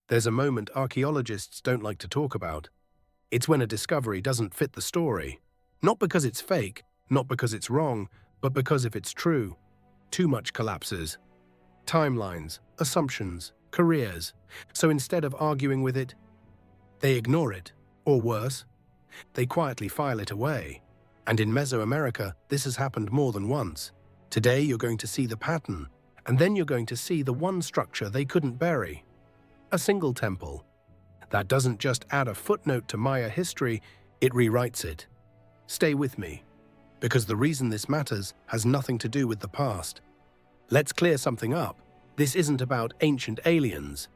There's a moment archaeologists don't like to talk about. It's when a discovery doesn't fit the story. Not because it's fake, not because it's wrong, but because if it's true, too much collapses. Timelines, assumptions, careers. So instead of arguing with it, they ignore it, or worse, they quietly file it away. And in Mesoamerica, this has happened more than once. Today you're going to see the pattern, and then you're going to see the one structure they couldn't bury. A single temple. That doesn't just add a footnote to Maya history, it rewrites it. Stay with me, because the reason this matters has nothing to do with the past. Let's clear something up. This isn't about ancient aliens.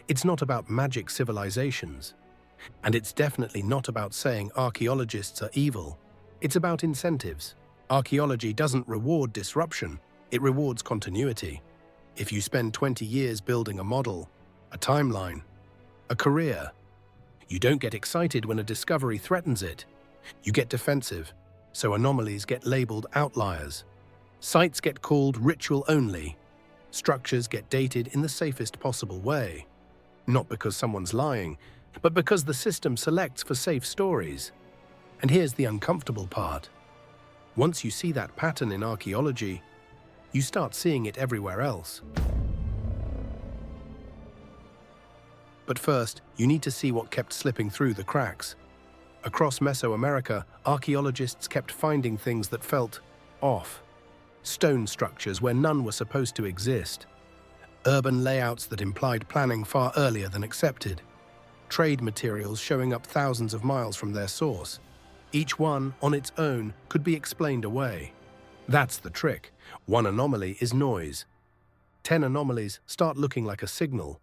It's not about magic civilizations. And it's definitely not about saying archaeologists are evil. It's about incentives. Archaeology doesn't reward disruption, it rewards continuity. If you spend 20 years building a model, a timeline, a career, you don't get excited when a discovery threatens it. You get defensive, so anomalies get labeled outliers. Sites get called ritual only. Structures get dated in the safest possible way. Not because someone's lying, but because the system selects for safe stories. And here's the uncomfortable part. Once you see that pattern in archaeology, you start seeing it everywhere else. But first, you need to see what kept slipping through the cracks. Across Mesoamerica, archaeologists kept finding things that felt off. Stone structures where none were supposed to exist. Urban layouts that implied planning far earlier than accepted. Trade materials showing up thousands of miles from their source. Each one, on its own, could be explained away. That's the trick. One anomaly is noise. 10 anomalies start looking like a signal.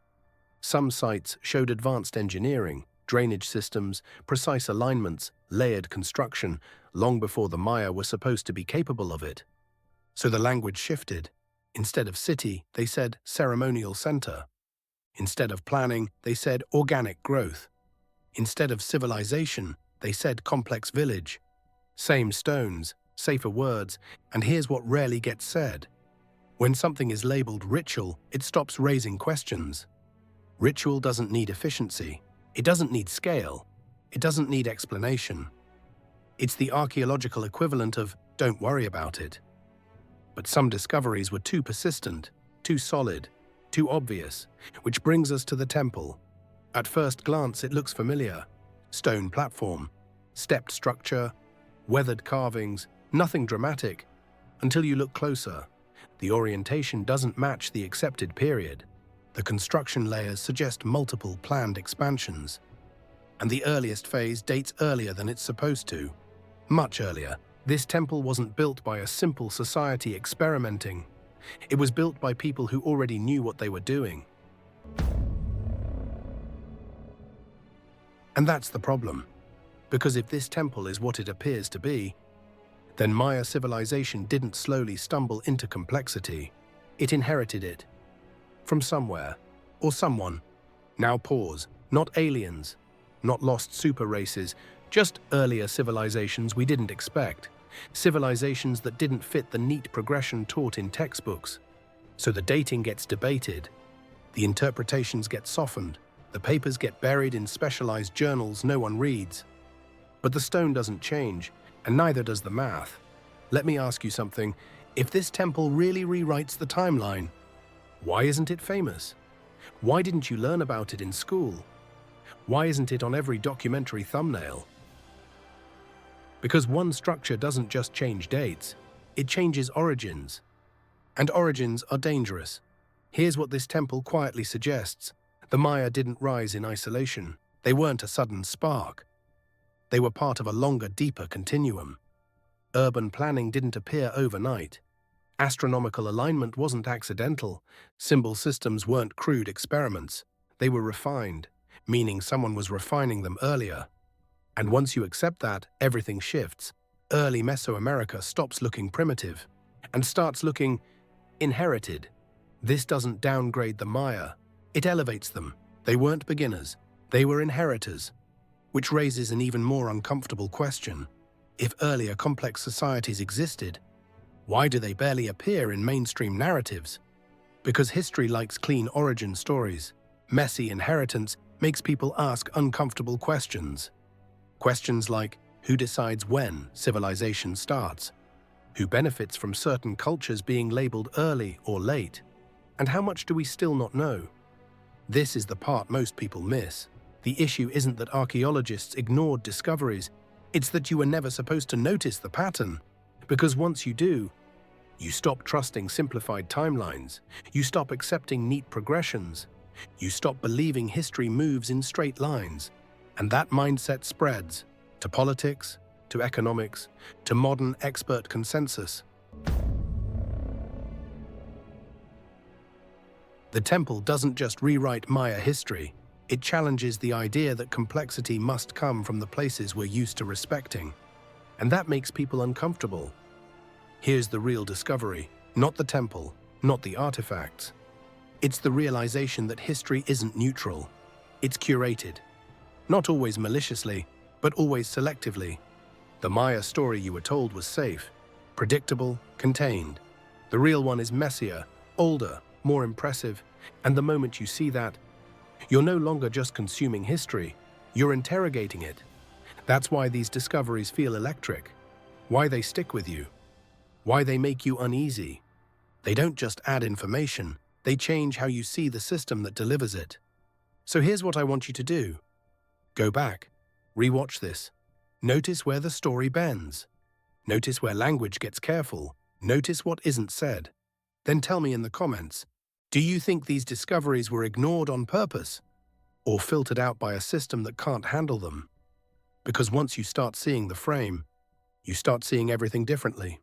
Some sites showed advanced engineering, drainage systems, precise alignments, layered construction, long before the Maya were supposed to be capable of it. So the language shifted. Instead of city, they said ceremonial center. Instead of planning, they said organic growth. Instead of civilization, they said complex village. Same stones, safer words, and here's what rarely gets said. When something is labeled ritual, it stops raising questions. Ritual doesn't need efficiency. It doesn't need scale. It doesn't need explanation. It's the archaeological equivalent of don't worry about it. But some discoveries were too persistent, too solid, too obvious, which brings us to the temple. At first glance, it looks familiar. Stone platform, stepped structure, weathered carvings, nothing dramatic. Until you look closer, the orientation doesn't match the accepted period. The construction layers suggest multiple planned expansions. And the earliest phase dates earlier than it's supposed to. Much earlier. This temple wasn't built by a simple society experimenting. It was built by people who already knew what they were doing. And that's the problem. Because if this temple is what it appears to be, then Maya civilization didn't slowly stumble into complexity. It inherited it. From somewhere, or someone. Now pause. Not aliens, not lost super races, just earlier civilizations we didn't expect. Civilizations that didn't fit the neat progression taught in textbooks. So the dating gets debated, the interpretations get softened, the papers get buried in specialized journals no one reads. But the stone doesn't change, and neither does the math. Let me ask you something. If this temple really rewrites the timeline, why isn't it famous? Why didn't you learn about it in school? Why isn't it on every documentary thumbnail? Because one structure doesn't just change dates, it changes origins. And origins are dangerous. Here's what this temple quietly suggests. The Maya didn't rise in isolation. They weren't a sudden spark. They were part of a longer, deeper continuum. Urban planning didn't appear overnight. Astronomical alignment wasn't accidental. Symbol systems weren't crude experiments. They were refined, meaning someone was refining them earlier. And once you accept that, everything shifts. Early Mesoamerica stops looking primitive and starts looking inherited. This doesn't downgrade the Maya. It elevates them. They weren't beginners. They were inheritors. Which raises an even more uncomfortable question. If earlier complex societies existed, why do they barely appear in mainstream narratives? Because history likes clean origin stories. messy inheritance makes people ask uncomfortable questions. Questions like, who decides when civilization starts? Who benefits from certain cultures being labeled early or late? And how much do we still not know? This is the part most people miss. The issue isn't that archaeologists ignored discoveries, it's that you were never supposed to notice the pattern. Because once you do, you stop trusting simplified timelines, you stop accepting neat progressions, you stop believing history moves in straight lines. And that mindset spreads to politics, to economics, to modern expert consensus. The temple doesn't just rewrite Maya history, it challenges the idea that complexity must come from the places we're used to respecting. And that makes people uncomfortable. Here's the real discovery, not the temple, not the artifacts. It's the realization that history isn't neutral. It's curated. Not always maliciously, but always selectively. The Maya story you were told was safe, predictable, contained. The real one is messier, older, more impressive, and the moment you see that, you're no longer just consuming history, you're interrogating it. That's why these discoveries feel electric, why they stick with you, why they make you uneasy. They don't just add information, they change how you see the system that delivers it. So here's what I want you to do. Go back, rewatch this. Notice where the story bends. Notice where language gets careful. Notice what isn't said. Then tell me in the comments, do you think these discoveries were ignored on purpose or filtered out by a system that can't handle them? Because once you start seeing the frame, you start seeing everything differently.